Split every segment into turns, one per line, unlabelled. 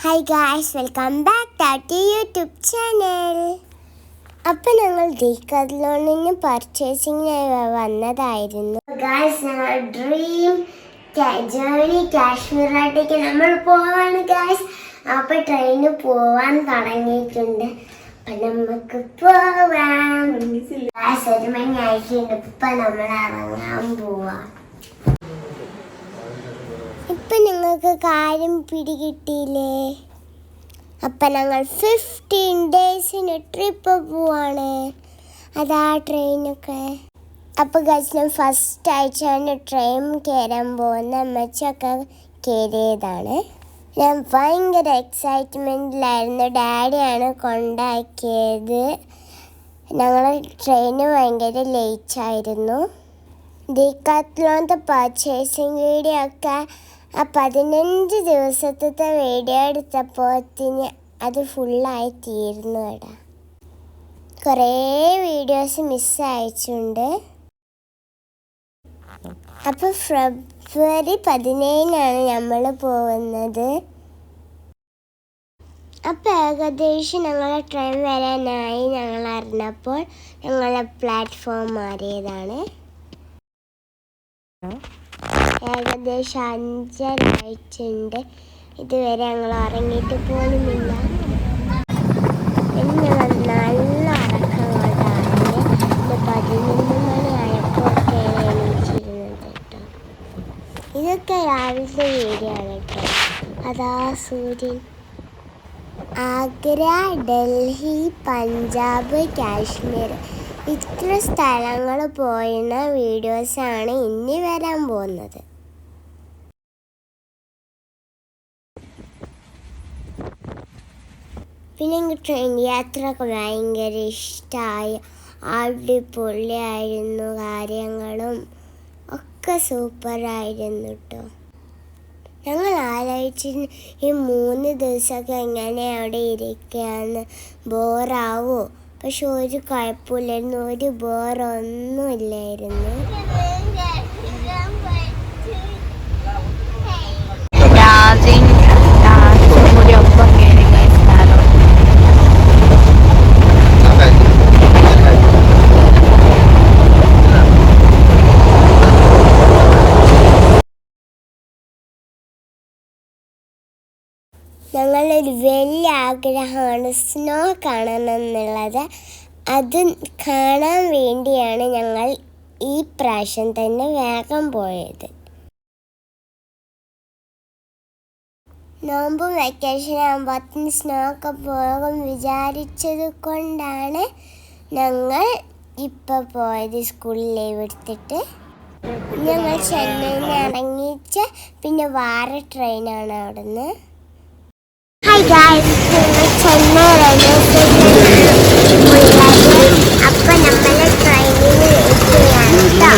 Hi guys, welcome back to YouTube channel. അപ്പം ഞങ്ങൾ ഡീക്കാത്ലോണിന് പർച്ചേസിങ്ങിനായി വന്നതായിരുന്നു. ഗായ്സ്, ഞങ്ങൾ ഡ്രീം ജേർണി കാശ്മീരിലേക്ക് നമ്മൾ പോവാണ് ഗായ്സ്. അപ്പം ട്രെയിന് പോവാൻ തുടങ്ങിയിട്ടുണ്ട്. അപ്പം നമുക്ക് പോവാം. ഗായ്സ്, 1 മണി ആയിട്ടുണ്ട്. ഇപ്പം നമ്മൾ ഇറങ്ങാൻ പോവാം. ഇപ്പം നിങ്ങൾക്ക് കാര്യം പിടികിട്ടിയില്ലേ? അപ്പം ഞങ്ങൾ 15 ഡേയ്സിന് ട്രിപ്പ് പോവാണ്. അതാ ട്രെയിനൊക്കെ. അപ്പോൾ ഗൈസ്, ഞാൻ ഫസ്റ്റ് ആഴ്ചയാണ് ട്രെയിൻ കയറാൻ പോകുന്ന. അമ്മച്ചൊക്കെ കയറിയതാണ്. ഞാൻ ഭയങ്കര എക്സൈറ്റ്മെൻറ്റിലായിരുന്നു. ഡാഡിയാണ് കൊണ്ടാക്കിയത്. ഞങ്ങൾ ട്രെയിന് ഭയങ്കര ലേറ്റായിരുന്നു. ഡീക്കാത്ലോണിൻ്റെ പർച്ചേസിങ് വീഡിയോ ഒക്കെ 15 ദിവസത്തെ വീഡിയോ എടുത്തപ്പോഴത്തിന് അത് ഫുള്ളായി തീർന്നു. ഇവിടെ കുറേ വീഡിയോസ് മിസ്സായിട്ടുണ്ട്. അപ്പോൾ ഫെബ്രുവരി 17-നാണ് നമ്മൾ പോകുന്നത്. അപ്പോൾ ഏകദേശം ഞങ്ങളെ ട്രെയിൻ വരാനായി ഞങ്ങൾ അറിഞ്ഞപ്പോൾ ഞങ്ങളെ പ്ലാറ്റ്ഫോം മാറിയതാണ്. ഏകദേശം 5:30 ആയിട്ടുണ്ട്. ഇതുവരെ ഞങ്ങൾ ഉറങ്ങിയിട്ട് പോലുമില്ല. പിന്നെ നല്ല ഉറക്കം കൊണ്ടാണ് 11 മണി ആയപ്പോഴൊക്കെ എണീച്ചിരുന്നത് കേട്ടോ. ഇതൊക്കെ രാവിലത്തെ വീഡിയോ ആണ് കേട്ടോ. അതാ സൂര്യൻ. ആഗ്ര, ഡൽഹി, പഞ്ചാബ്, കാശ്മീർ ഇത്ര സ്ഥലങ്ങൾ പോയിരുന്ന വീഡിയോസാണ് ഇനി വരാൻ പോകുന്നത്. പിന്നെ എനിക്ക് ട്രെയിൻ യാത്രയൊക്കെ ഭയങ്കര ഇഷ്ടമായി. അടിപൊളിയായിരുന്നു. കാര്യങ്ങളും ഒക്കെ സൂപ്പറായിരുന്നു കേട്ടോ. ഞങ്ങൾ ആലോചിച്ചിരുന്നു ഈ 3 ദിവസമൊക്കെ എങ്ങനെ അവിടെ ഇരിക്കുകയെന്ന്. ബോറാവോ? പക്ഷെ ഒരു കുഴപ്പമില്ലായിരുന്നു. ഒരു ബോറൊന്നുമില്ലായിരുന്നു. ഞങ്ങളൊരു വലിയ ആഗ്രഹമാണ് സ്നോ കാണണമെന്നുള്ളത്. അത് കാണാൻ വേണ്ടിയാണ് ഞങ്ങൾ ഈ പ്രാവശ്യം തന്നെ വേഗം പോയത്. നോമ്പ് വെക്കേഷൻ ആകുമ്പോഴത്തേന് സ്നോ ഒക്കെ പോകും വിചാരിച്ചത് കൊണ്ടാണ് ഞങ്ങൾ ഇപ്പോൾ പോയത്. സ്കൂളിൽ ലീവ് എടുത്തിട്ട് ഞങ്ങൾ ചെന്നൈയിൽ നിന്ന് ഇറങ്ങിച്ച് പിന്നെ വേറെ ട്രെയിനാണ് അവിടെ നിന്ന്. ഹായ് ഗായ്സ്, ചെന്നൈ റെയിൽവേ സ്റ്റേഷനിൽ അപ്പം നമ്മൾ ട്രെയിനിൽ വെയിറ്റ് ചെയ്യാണ് കേട്ടോ.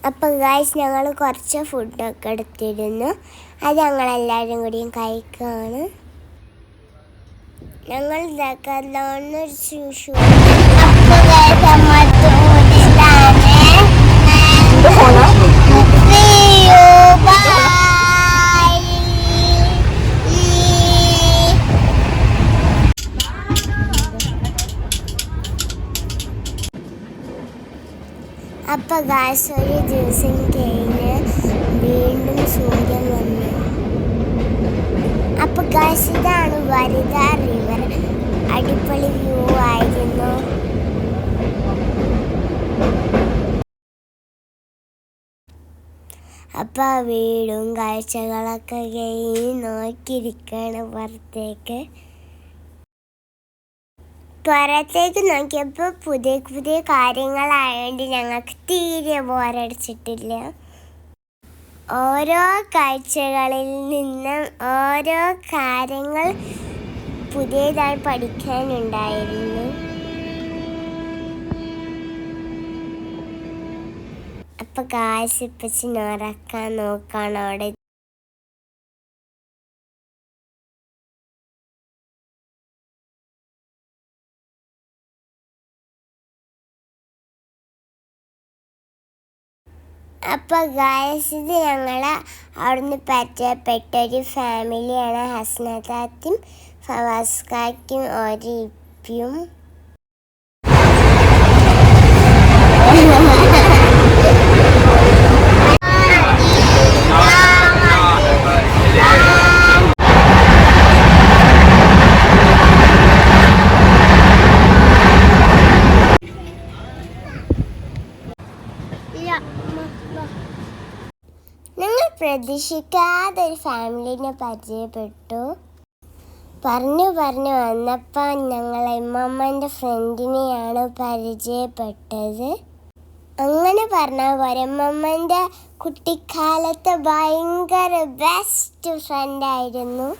അപ്പം ഗായ്സ്, ഞങ്ങൾ കുറച്ച് ഫുഡൊക്കെ എടുത്തിരുന്നു. അത് ഞങ്ങളെല്ലാവരും കൂടിയും കഴിക്കുകയാണ്. ഞങ്ങൾ ഡെക്കാത്ലോണിൽ ഷൂ അപ്പം ഗായ്സ്, ഒരു ദിവസം കഴിഞ്ഞ് വീണ്ടും സൂര്യൻ വന്നു. അപ്പം ഗായ്സ്, ഇതാണ് വനിത റിവർ. അടിപൊളി വ്യൂ ആയിരുന്നു. അപ്പം ആ വീടും കാഴ്ചകളൊക്കെ കഴിഞ്ഞ് നോക്കിയിരിക്കുകയാണ് പുറത്തേക്ക്. പുറത്തേക്ക് നോക്കിയപ്പോൾ പുതിയ പുതിയ കാര്യങ്ങളായതുകൊണ്ട് ഞങ്ങൾക്ക് തീരെ ബോറടിച്ചിട്ടില്ല. ഓരോ കാഴ്ചകളിൽ നിന്നും ഓരോ കാര്യങ്ങൾ പുതിയതായി പഠിക്കാനുണ്ടായിരുന്നു. അപ്പം കാശ് ഇപ്പച്ചി ഉറക്കാൻ നോക്കുകയാണ് അവിടെ. അപ്പോൾ ഗായ്സ് ഇത് ഞങ്ങൾ അവിടുന്ന് പരിചയപ്പെട്ട ഒരു ഫാമിലിയാണ്. ഹസ്നത്താത്തും ഫവാസ്കാക്കും ഒരു ഇപ്പിയും. ഞങ്ങൾ പ്രതീക്ഷിക്കാതെ ഒരു ഫാമിലിനെ പരിചയപ്പെട്ടു. പറഞ്ഞു വന്നപ്പോൾ ഞങ്ങൾ ഇമ്മമ്മൻ്റെ ഫ്രണ്ടിനെയാണ് പരിചയപ്പെട്ടത്. അങ്ങനെ പറഞ്ഞാൽ പോരെ, ഇമ്മമ്മൻ്റെ കുട്ടിക്കാലത്തെ ഭയങ്കര ബെസ്റ്റ് ഫ്രണ്ടായിരുന്നു.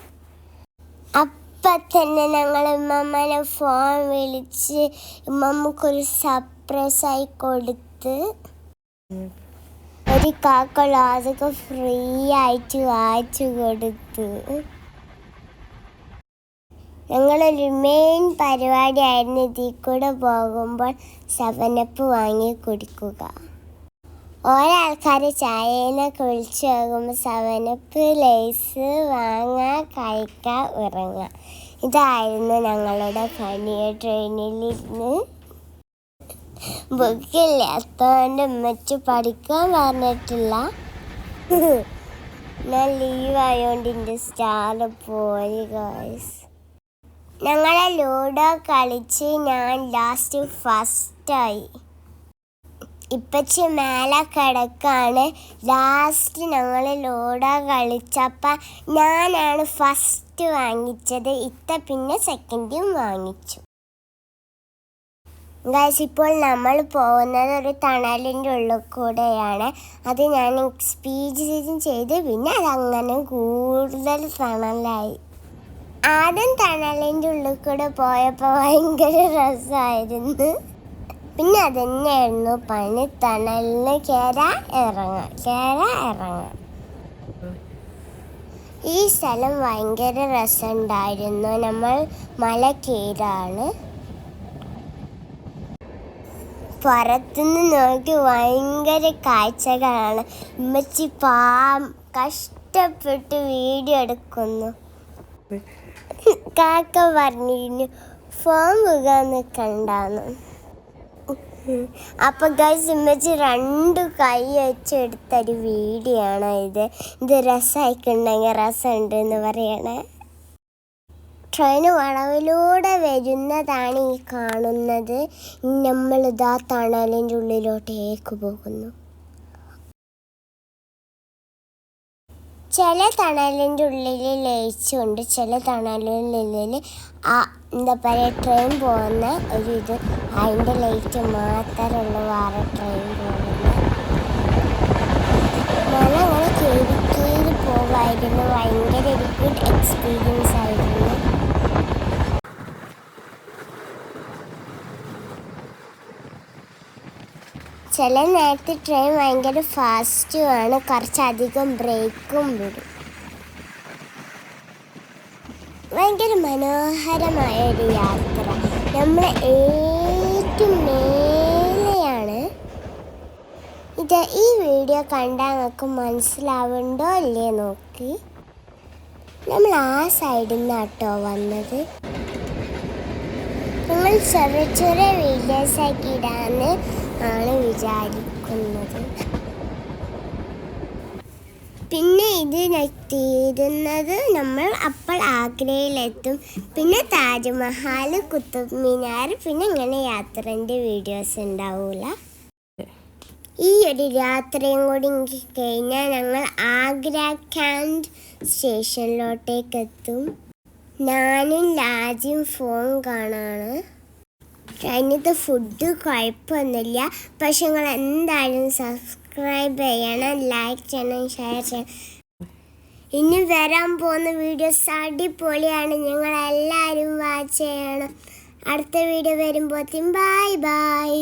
അപ്പം തന്നെ ഞങ്ങൾ ഇമ്മമ്മനെ ഫോൺ വിളിച്ച് ഇമ്മമ്മക്കൊരു സർപ്രൈസായി കൊടുത്ത് ഒരു കാക്കള അതൊക്കെ ഫ്രീ ആയിട്ട് വായിച്ചു കൊടുത്തു. ഞങ്ങളൊരു മെയിൻ പരിപാടിയായിരുന്നു ഇതിൽ കൂടെ പോകുമ്പോൾ 7up വാങ്ങി കുടിക്കുക. ഓരോ ചായനൊക്കെ വിളിച്ചു പോകുമ്പോൾ 7up ലേസ് വാങ്ങാൻ കഴിക്കാൻ ഇറങ്ങുക. ഇതായിരുന്നു ഞങ്ങളുടെ പണി. ട്രെയിനിലിരുന്ന് ബുക്കില്ലാത്തതുകൊണ്ട് ഉമ്മച്ച് പഠിക്കാൻ പറഞ്ഞിട്ടില്ല. ഞാൻ ലീവായോണ്ട് എൻ്റെ സ്റ്റാർ പോയി ഗായ്സ്. ഞങ്ങളെ ലൂഡോ കളിച്ച് ഞാൻ ലാസ്റ്റ് ഫസ്റ്റായി. ഇപ്പച്ചി മേലെ കിടക്കാണ്. ലാസ്റ്റ് ഞങ്ങൾ ലൂഡോ കളിച്ചപ്പോൾ ഞാനാണ് ഫസ്റ്റ് വാങ്ങിച്ചത്. പിന്നെ സെക്കൻഡും വാങ്ങിച്ചു. ഗൈസ്, ഇപ്പോൾ നമ്മൾ പോകുന്നത് ഒരു തണലിൻ്റെ ഉള്ളിൽ കൂടെയാണ്. അത് ഞാൻ എക്സ്പീരിയൻസ് ചെയ്ത് പിന്നെ അതങ്ങനെ കൂടുതൽ തണലായി. ആദ്യം തണലിൻ്റെ ഉള്ളിൽ കൂടെ പോയപ്പോൾ ഭയങ്കര രസമായിരുന്നു. പിന്നെ അതന്നെയായിരുന്നു പണി, തണലിന് കയറാൻ ഇറങ്ങാം. ഈ സ്ഥലം ഭയങ്കര രസമുണ്ടായിരുന്നു. നമ്മൾ മല കയറാണ്. പുറത്തുനിന്ന് നോക്കി ഭയങ്കര കാഴ്ചകളാണ്. ഉമ്മച്ചി കഷ്ടപ്പെട്ട് വീഡിയോ എടുക്കുന്നു. കാക്ക പറഞ്ഞിരുന്നു ഫോൺ മുഖാന്ന് കണ്ടാന്ന്. അപ്പൊ ഗൈസ്, ഉമ്മച്ചി 2 കൈ വെച്ചെടുത്തൊരു വീഡിയോ ആണ് ഇത് രസമായിട്ടുണ്ടെങ്കിൽ രസമുണ്ട് എന്ന് പറയണേ. ട്രെയിൻ വളവിലൂടെ വരുന്നതാണ് ഈ കാണുന്നത്. നമ്മളിതാ തണലിൻ്റെ ഉള്ളിലോട്ടേക്ക് പോകുന്നു. ചില തണലിൻ്റെ ഉള്ളിൽ ലയിച്ചുണ്ട്, ചില തണലിനുള്ളിൽ എന്താ പറയുക ട്രെയിൻ പോകുന്ന ഇത് അതിൻ്റെ ലൈറ്റ് മാത്രമുള്ള വേറെ ട്രെയിൻ പോകുന്നത്. മല അങ്ങനെ കയറി പോകായിരുന്നു. ഭയങ്കര ഒരു ഗുഡ് എക്സ്പീരിയൻസ് ആയിരുന്നു. ചില നേരത്തെ ട്രെയിൻ ഭയങ്കര ഫാസ്റ്റുമാണ്, കുറച്ചധികം ബ്രേക്കും വിടും. ഭയങ്കര മനോഹരമായ ഒരു യാത്ര. നമ്മൾ ഏറ്റവും മേലെയാണ്. ഈ വീഡിയോ കണ്ടാൽ നമുക്ക് മനസ്സിലാവുന്നുണ്ടോ ഇല്ലേ നോക്കി. നമ്മൾ ആ സൈഡിൽ നിന്നാട്ടോ വന്നത്. നമ്മൾ ചെറിയ വീഡിയോസാക്കി ഇടാന്ന് ആണ് വിചാരിക്കുന്നത്. പിന്നെ തീരുന്നത് നമ്മൾ അപ്പോൾ ആഗ്രയിലെത്തും. പിന്നെ താജ്മഹൽ, കുത്തബ് മിനാർ, പിന്നെ ഇങ്ങനെ യാത്രേൻ്റെ വീഡിയോസ് ഉണ്ടാവില്ല. ഈ ഒരു യാത്രയും കൂടി കഴിഞ്ഞാൽ ഞങ്ങൾ ആഗ്ര ക്യാൻറ്റ് സ്റ്റേഷനിലോട്ടേക്ക് എത്തും. ഞാനും ലാജിയും ഫോൺ കാണാണ്. അതിനകത്ത് ഫുഡ് കുഴപ്പമൊന്നുമില്ല. പക്ഷെ നിങ്ങൾ എന്തായാലും സബ്സ്ക്രൈബ് ചെയ്യണം, ലൈക്ക് ചെയ്യണം, ഷെയർ ചെയ്യണം. ഇനി വരാൻ പോകുന്ന വീഡിയോസ് അടിപൊളിയാണ്. നിങ്ങളെല്ലാവരും വാച്ച് ചെയ്യണം. അടുത്ത വീഡിയോ വരുമ്പോഴത്തേക്കും ബൈ.